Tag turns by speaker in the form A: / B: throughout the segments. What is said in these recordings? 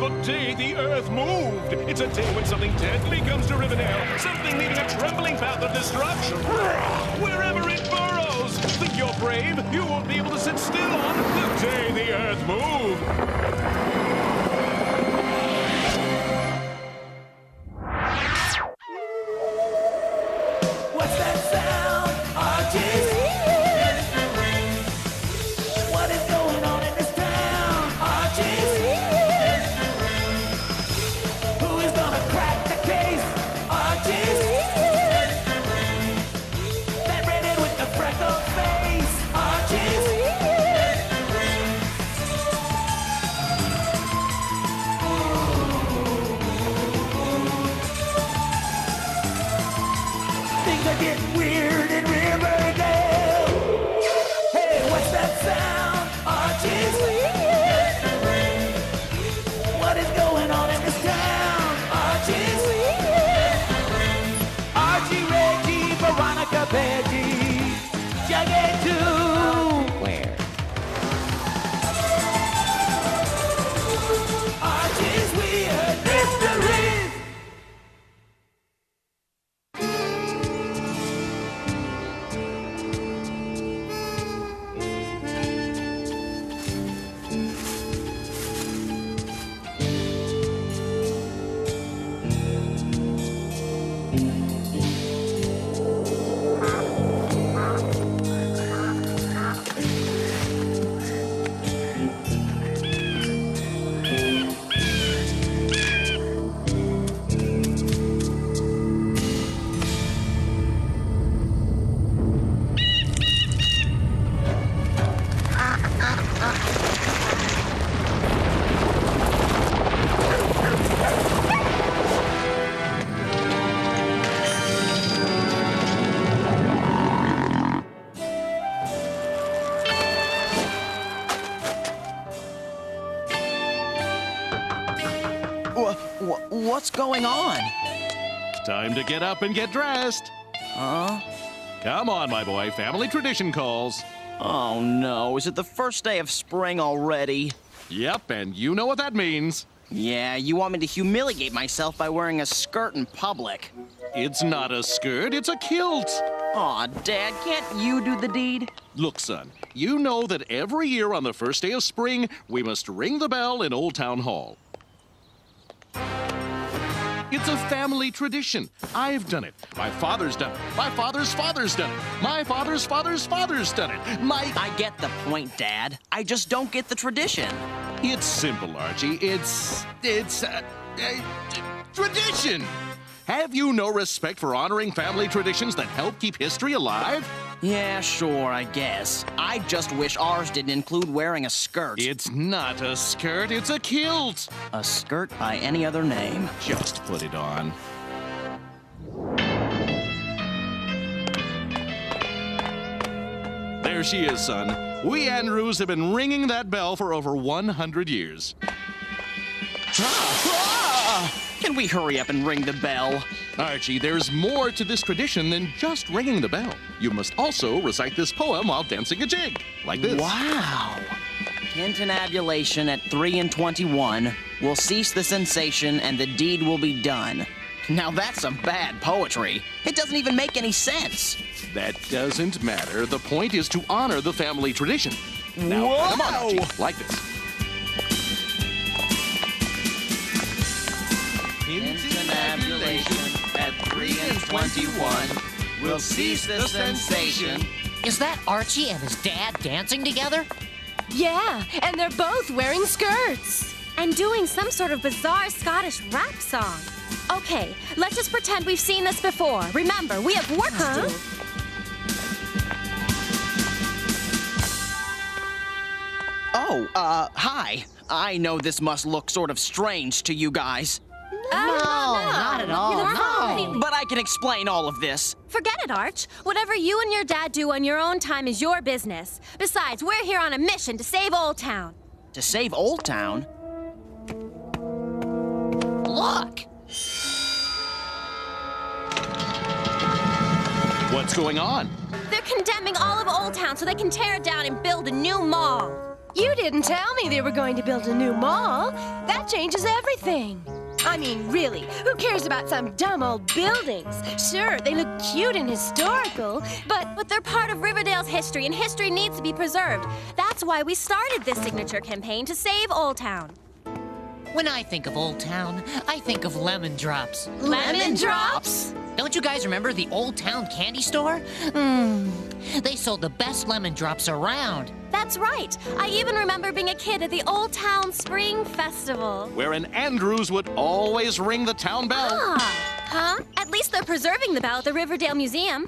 A: The day the earth moved. It's a day when something deadly comes to Riverdale. Something leaving a trembling path of destruction. Wherever it burrows. Think you're brave? You won't be able to sit still on the day the earth moved.
B: What's that sound? Archie? What is going on in this town? Archie? Who is gonna crack the case? Archie? That redhead with the freckled face? Archie? Things are getting weird in Riverdale. Hey, what's that sound? Archie? What is going on in this town? Archie? Archie, Reggie, Veronica, Peggy, Jughead too. Where? Archie's weird mysteries.
C: What's going on?
A: Time to get up and get dressed.
C: Huh?
A: Come on, my boy. Family tradition calls.
C: Oh no, is it the first day of spring already?
A: Yep, and you know what that means.
C: Yeah, you want me to humiliate myself by wearing a skirt in public.
A: It's not a skirt, it's a kilt.
C: Aw, Dad, can't you do the deed?
A: Look, son, you know that every year on the first day of spring, we must ring the bell in Old Town Hall. It's a family tradition. I've done it. My father's done it. My father's father's done it. My father's father's father's done it.
C: I get the point, Dad. I just don't get the tradition.
A: It's simple, Archie. It's tradition. Have you no respect for honoring family traditions that help keep history alive?
C: Yeah, sure, I guess. I just wish ours didn't include wearing a skirt.
A: It's not a skirt, it's a kilt.
C: A skirt by any other name.
A: Just put it on. There she is, son. We Andrews have been ringing that bell for over 100 years.
C: Can we hurry up and ring the bell?
A: Archie, there's more to this tradition than just ringing the bell. You must also recite this poem while dancing a jig, like this.
C: Wow. Tintinabulation at 3 and 21 will cease the sensation and the deed will be done. Now that's some bad poetry. It doesn't even make any sense.
A: That doesn't matter. The point is to honor the family tradition. Now,
C: Whoa!
A: come on, Archie, like this.
C: Tintinabulation at 3 and 21 will cease the sensation.
D: Is that Archie and his dad dancing together?
E: Yeah, and they're both wearing skirts. And doing some sort of bizarre Scottish rap song. Okay, let's just pretend we've seen this before. Remember, we have work to do.
C: Oh, hi. I know this must look sort of strange to you guys.
D: No, not at all.
E: No.
C: But I can explain all of this.
E: Forget it, Arch. Whatever you and your dad do on your own time is your business. Besides, we're here on a mission to save Old Town.
C: To save Old Town?
D: Look!
A: What's going on?
E: They're condemning all of Old Town so they can tear it down and build a new mall.
F: You didn't tell me they were going to build a new mall. That changes everything. I mean, really, who cares about some dumb old buildings? Sure, they look cute and historical,
E: But they're part of Riverdale's history, and history needs to be preserved. That's why we started this signature campaign to save Old Town.
D: When I think of Old Town, I think of lemon drops.
E: Lemon drops?
D: Don't you guys remember the Old Town candy store? They sold the best lemon drops around.
E: That's right. I even remember being a kid at the Old Town Spring Festival.
A: Wherein Andrews would always ring the town bell.
E: Huh? At least they're preserving the bell at the Riverdale Museum.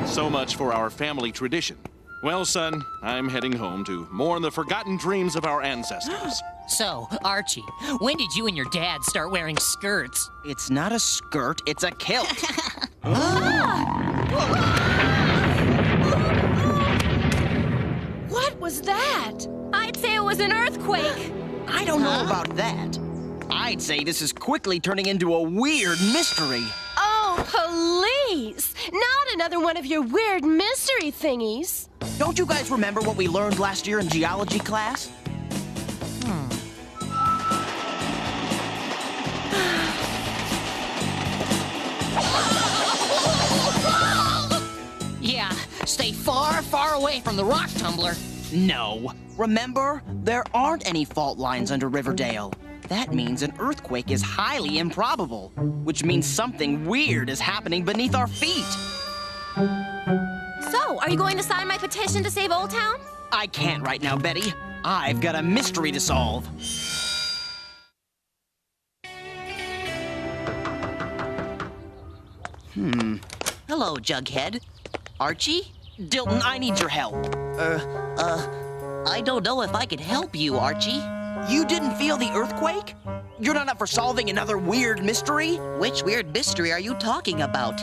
A: So much for our family tradition. Well, son, I'm heading home to mourn the forgotten dreams of our ancestors.
D: So, Archie, when did you and your dad start wearing skirts?
C: It's not a skirt, it's a kilt.
F: what was that?
E: I'd say it was an earthquake.
C: I don't know about that. I'd say this is quickly turning into a weird mystery.
F: Oh, please! Not another one of your weird mystery thingies.
C: Don't you guys remember what we learned last year in geology class?
D: Yeah, stay far, far away from the rock tumbler.
C: No. Remember, there aren't any fault lines under Riverdale. That means an earthquake is highly improbable, which means something weird is happening beneath our feet.
E: So, are you going to sign my petition to save Old Town?
C: I can't right now, Betty. I've got a mystery to solve.
G: Hello, Jughead. Archie?
C: Dilton, I need your help.
G: I don't know if I can help you, Archie.
C: You didn't feel the earthquake? You're not up for solving another weird mystery?
G: Which weird mystery are you talking about?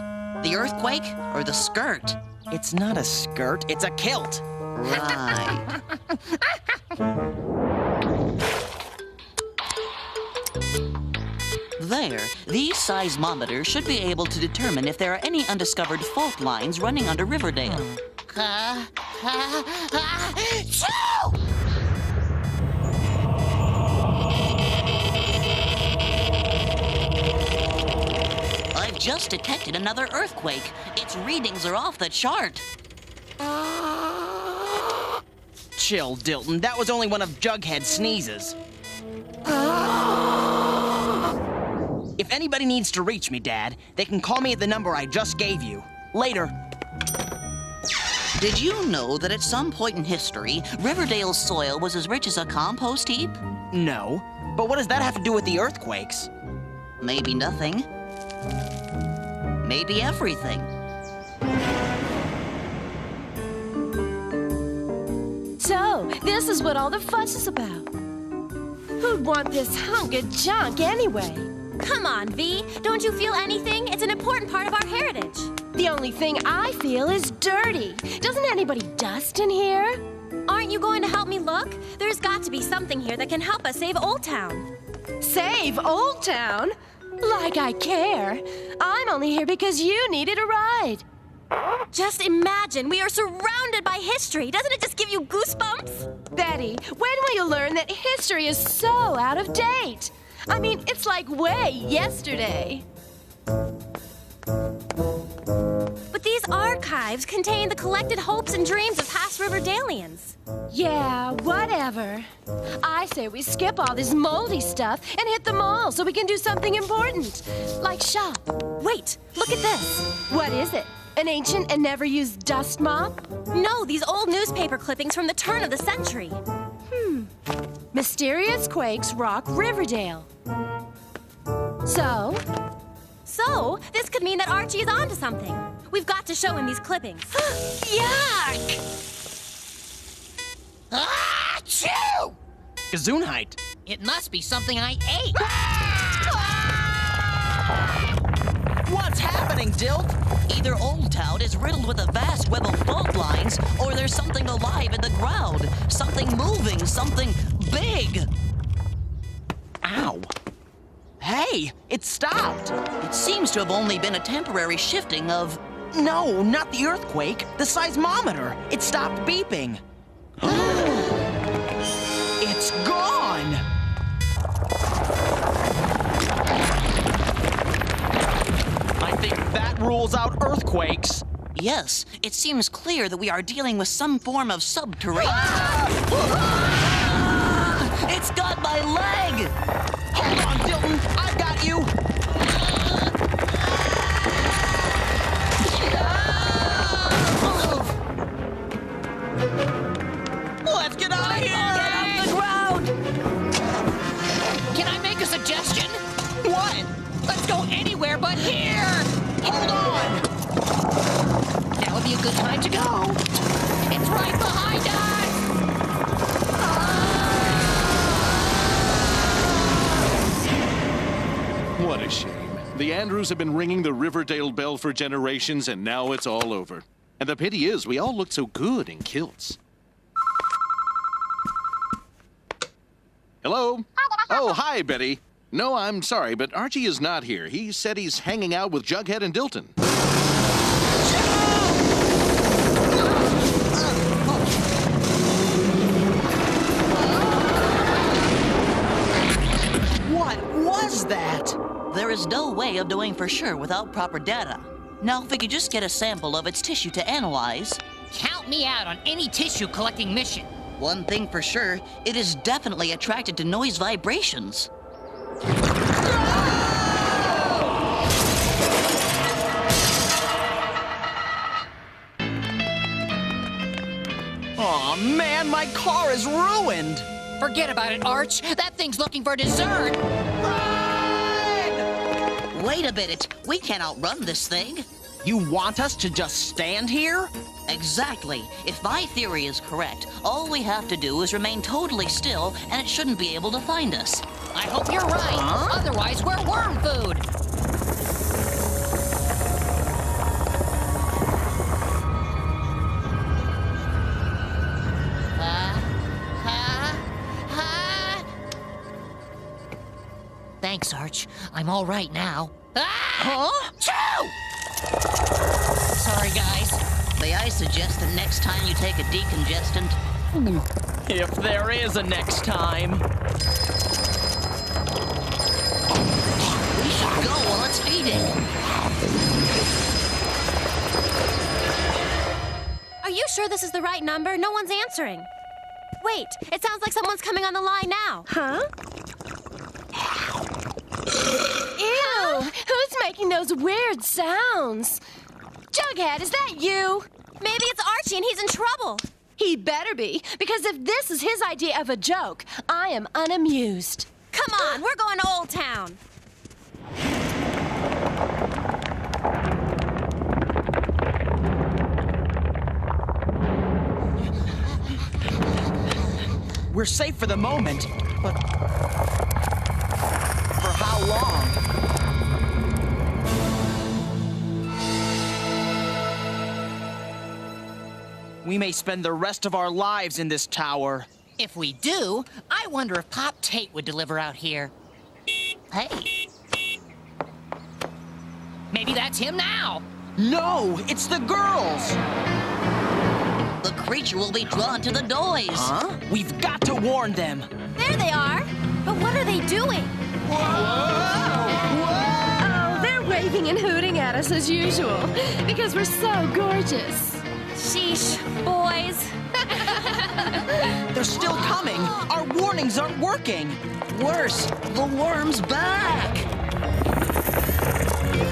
G: The earthquake or the skirt?
C: It's not a skirt, it's a kilt.
G: Right. There, these seismometers should be able to determine if there are any undiscovered fault lines running under Riverdale.
D: Achoo!
G: I've just detected another earthquake. Its readings are off the chart.
C: Chill, Dilton. That was only one of Jughead's sneezes. If anybody needs to reach me, Dad, they can call me at the number I just gave you. Later.
G: Did you know that at some point in history, Riverdale's soil was as rich as a compost heap?
C: No. But what does that have to do with the earthquakes?
G: Maybe nothing. Maybe everything.
F: So, this is what all the fuss is about. Who'd want this hunk of junk anyway?
E: Come on, V. Don't you feel anything? It's an important part of our heritage.
F: The only thing I feel is dirty. Doesn't anybody dust in here?
E: Aren't you going to help me look? There's got to be something here that can help us save Old Town.
F: Save Old Town? Like I care. I'm only here because you needed a ride.
E: Just imagine, we are surrounded by history. Doesn't it just give you goosebumps?
F: Betty, when will you learn that history is so out of date? I mean, it's like way yesterday.
E: But these archives contain the collected hopes and dreams of past Riverdalians.
F: Yeah, whatever. I say we skip all this moldy stuff and hit the mall so we can do something important. Like shop.
E: Wait, look at this.
F: What is it? An ancient and never used dust mop?
E: No, these old newspaper clippings from the turn of the century.
F: Mysterious quakes rock Riverdale. So,
E: this could mean that Archie is onto something. We've got to show him these clippings.
D: Yuck! Achoo!
C: Gesundheit.
D: It must be something I ate.
C: What's happening, Dilt?
G: Either Old Town is riddled with a vast web of fault lines, or there's something alive in the ground. Something moving, something big.
C: Ow. Hey, it stopped.
G: It seems to have only been a temporary shifting of...
C: No, not the earthquake. The seismometer. It stopped beeping. earthquakes.
G: Yes, it seems clear that we are dealing with some form of subterranean... It's got my leg!
C: Hold on, Dilton. I've got you. Let's get out of here!
G: Get off the ground!
D: Can I make a suggestion?
C: What?
D: Let's go anywhere but here!
C: Hold on!
D: Now would be a good time to go. It's right behind us!
A: What a shame. The Andrews have been ringing the Riverdale bell for generations, and now it's all over. And the pity is, we all looked so good in kilts. Hello? Oh, hi, Betty. No, I'm sorry, but Archie is not here. He said he's hanging out with Jughead and Dilton.
C: What was that?
G: There is no way of knowing for sure without proper data. Now, if we could just get a sample of its tissue to analyze...
D: Count me out on any tissue collecting mission.
G: One thing for sure, it is definitely attracted to noise vibrations.
C: Aw, man, my car is ruined.
D: Forget about it, Arch. That thing's looking for dessert.
G: Wait a minute, we can't outrun this thing.
C: You want us to just stand here?
G: Exactly. If my theory is correct, all we have to do is remain totally still, and it shouldn't be able to find us.
D: I hope you're right.
C: Huh?
D: Otherwise, we're worm food. Thanks, Arch. I'm all right now.
C: Huh?
D: Achoo! Sorry, guys.
G: May I suggest that next time you take a decongestant?
C: If there is a next time.
G: We should go while it's feeding.
E: Are you sure this is the right number? No one's answering. Wait, it sounds like someone's coming on the line now.
F: Huh? Ew! Who's making those weird sounds? Jughead, is that you?
E: Maybe it's Archie and he's in trouble.
F: He better be, because if this is his idea of a joke, I am unamused.
E: Come on, we're going to Old Town.
C: We're safe for the moment, but for how long? We may spend the rest of our lives in this tower.
D: If we do, I wonder if Pop Tate would deliver out here. Hey. Maybe that's him now.
C: No, it's the girls!
G: The creature will be drawn to the noise.
C: Huh? We've got to warn them.
E: There they are. But what are they doing?
F: Oh, they're waving and hooting at us as usual, because we're so gorgeous.
E: Sheesh, boys.
C: They're still coming. Our warnings aren't working.
G: Worse, the worm's back.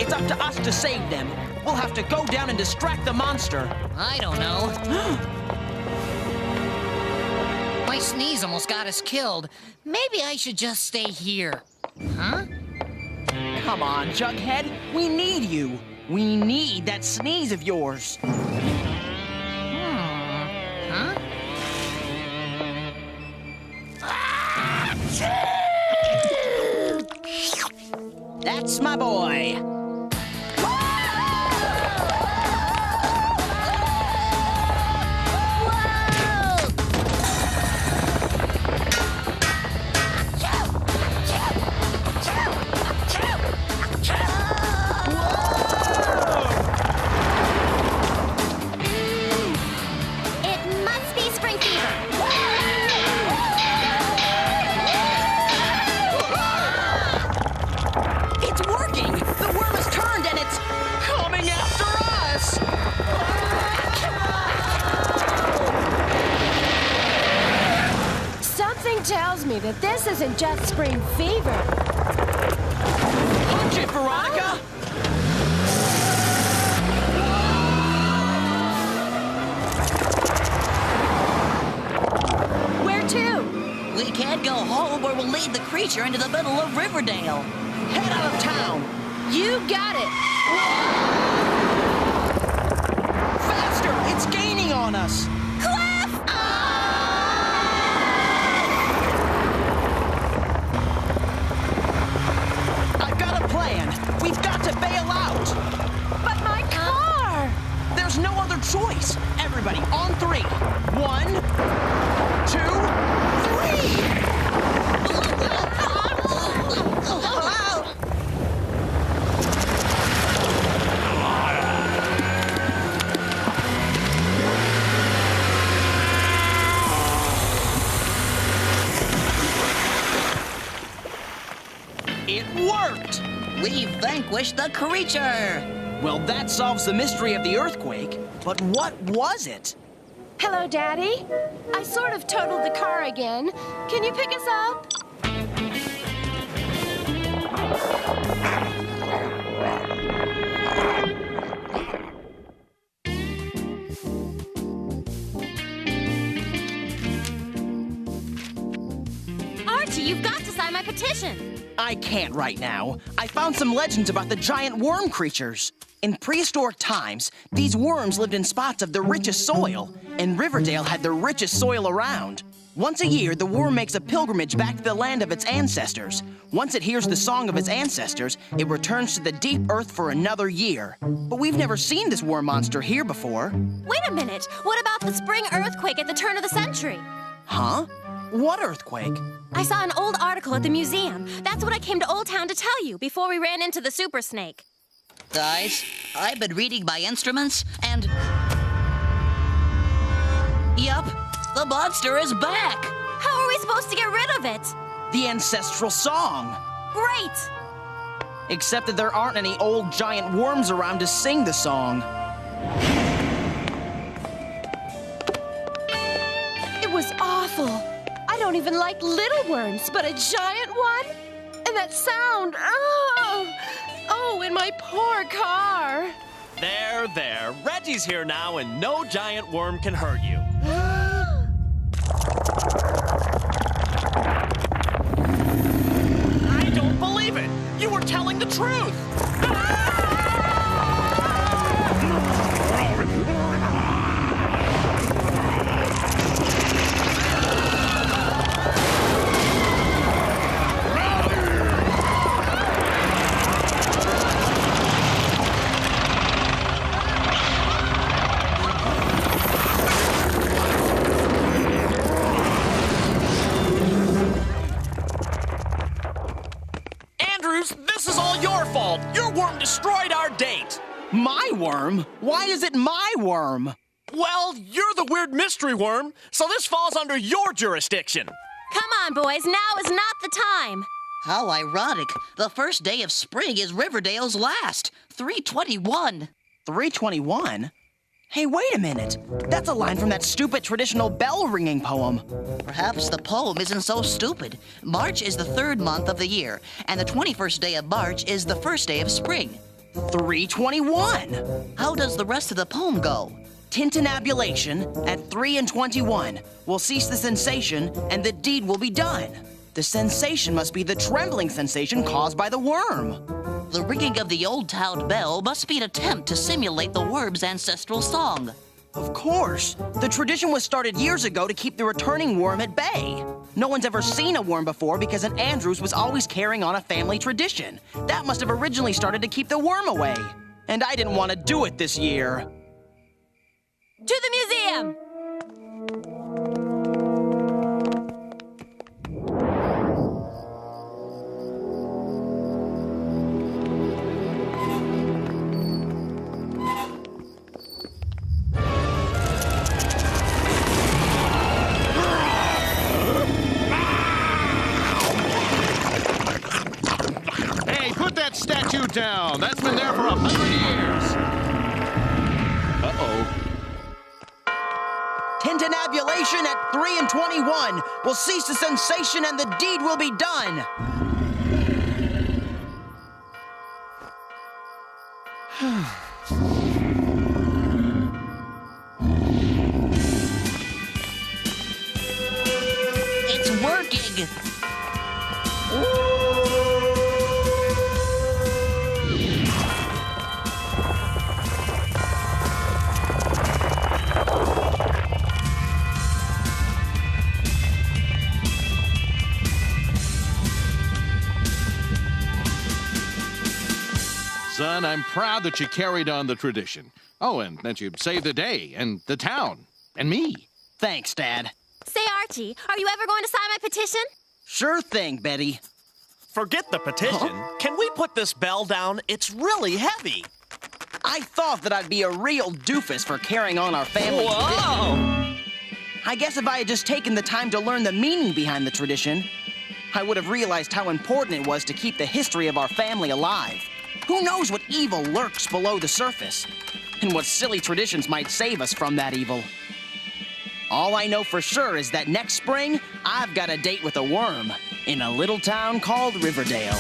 C: It's up to us to save them. We'll have to go down and distract the monster.
D: I don't know. My sneeze almost got us killed. Maybe I should just stay here. Huh?
C: Come on, Jughead. We need you. We need that sneeze of yours.
D: Huh?
C: That's my boy.
E: It must be spring fever.
C: It's working. The worm
F: Something tells me that this isn't just spring fever.
C: Punch it, Veronica!
F: Where to?
G: We can't go home or we'll lead the creature into the middle of Riverdale.
C: Head out of town!
F: You got it.
C: Faster! It's gaining on us!
E: Cliff!
C: I've got a plan. We've got to bail out.
F: But my car!
C: There's no other choice. Everybody, on 3. 1, 2, 3. It worked!
G: We vanquished the creature!
C: Well, that solves the mystery of the earthquake. But what was it?
F: Hello, Daddy. I sort of totaled the car again. Can you pick us up?
E: Archie, you've got to sign my petition.
C: I can't right now. I found some legends about the giant worm creatures. In prehistoric times, these worms lived in spots of the richest soil, and Riverdale had the richest soil around. Once a year, the worm makes a pilgrimage back to the land of its ancestors. Once it hears the song of its ancestors, it returns to the deep earth for another year. But we've never seen this worm monster here before.
E: Wait a minute. What about the spring earthquake at the turn of the century?
C: Huh? What earthquake?
E: I saw an old article at the museum. That's what I came to Old Town to tell you before we ran into the super snake.
G: Guys, I've been reading my instruments, and... Yup, the monster is back!
E: How are we supposed to get rid of it?
C: The ancestral song.
E: Great!
C: Except that there aren't any old giant worms around to sing the song.
F: It was awful. I don't even like little worms, but a giant one? And that sound, oh, in my poor car.
H: There. Reggie's here now, and no giant worm can hurt you. I don't believe it! You were telling the truth! This is all your fault! Your worm destroyed our date!
C: My worm? Why is it my worm?
H: Well, you're the weird mystery worm, so this falls under your jurisdiction.
E: Come on, boys. Now is not the time.
G: How ironic. The first day of spring is Riverdale's last. 3/21.
C: 3/21? Hey, wait a minute. That's a line from that stupid traditional bell-ringing poem.
G: Perhaps the poem isn't so stupid. March is the 3rd month of the year, and the 21st day of March is the first day of spring.
C: 3/21.
G: How does the rest of the poem go?
C: Tintinabulation at 3/21 will cease the sensation, and the deed will be done. The sensation must be the trembling sensation caused by the worm.
G: The ringing of the old town bell must be an attempt to simulate the worm's ancestral song.
C: Of course. The tradition was started years ago to keep the returning worm at bay. No one's ever seen a worm before because an Andrews was always carrying on a family tradition. That must have originally started to keep the worm away. And I didn't want to do it this year.
E: To the museum!
A: Statue down. That's been there for 100 years. Uh-oh.
C: Tintinabulation at 3 and 21 will cease the sensation and the deed will be done.
G: It's working!
A: Son, I'm proud that you carried on the tradition. Oh, and that you saved the day, and the town, and me.
C: Thanks, Dad.
E: Say, Archie, are you ever going to sign my petition?
C: Sure thing, Betty.
H: Forget the petition. Can we put this bell down? It's really heavy.
C: I thought that I'd be a real doofus for carrying on our family tradition. I guess if I had just taken the time to learn the meaning behind the tradition, I would have realized how important it was to keep the history of our family alive. Who knows what evil lurks below the surface, and what silly traditions might save us from that evil. All I know for sure is that next spring, I've got a date with a worm in a little town called Riverdale.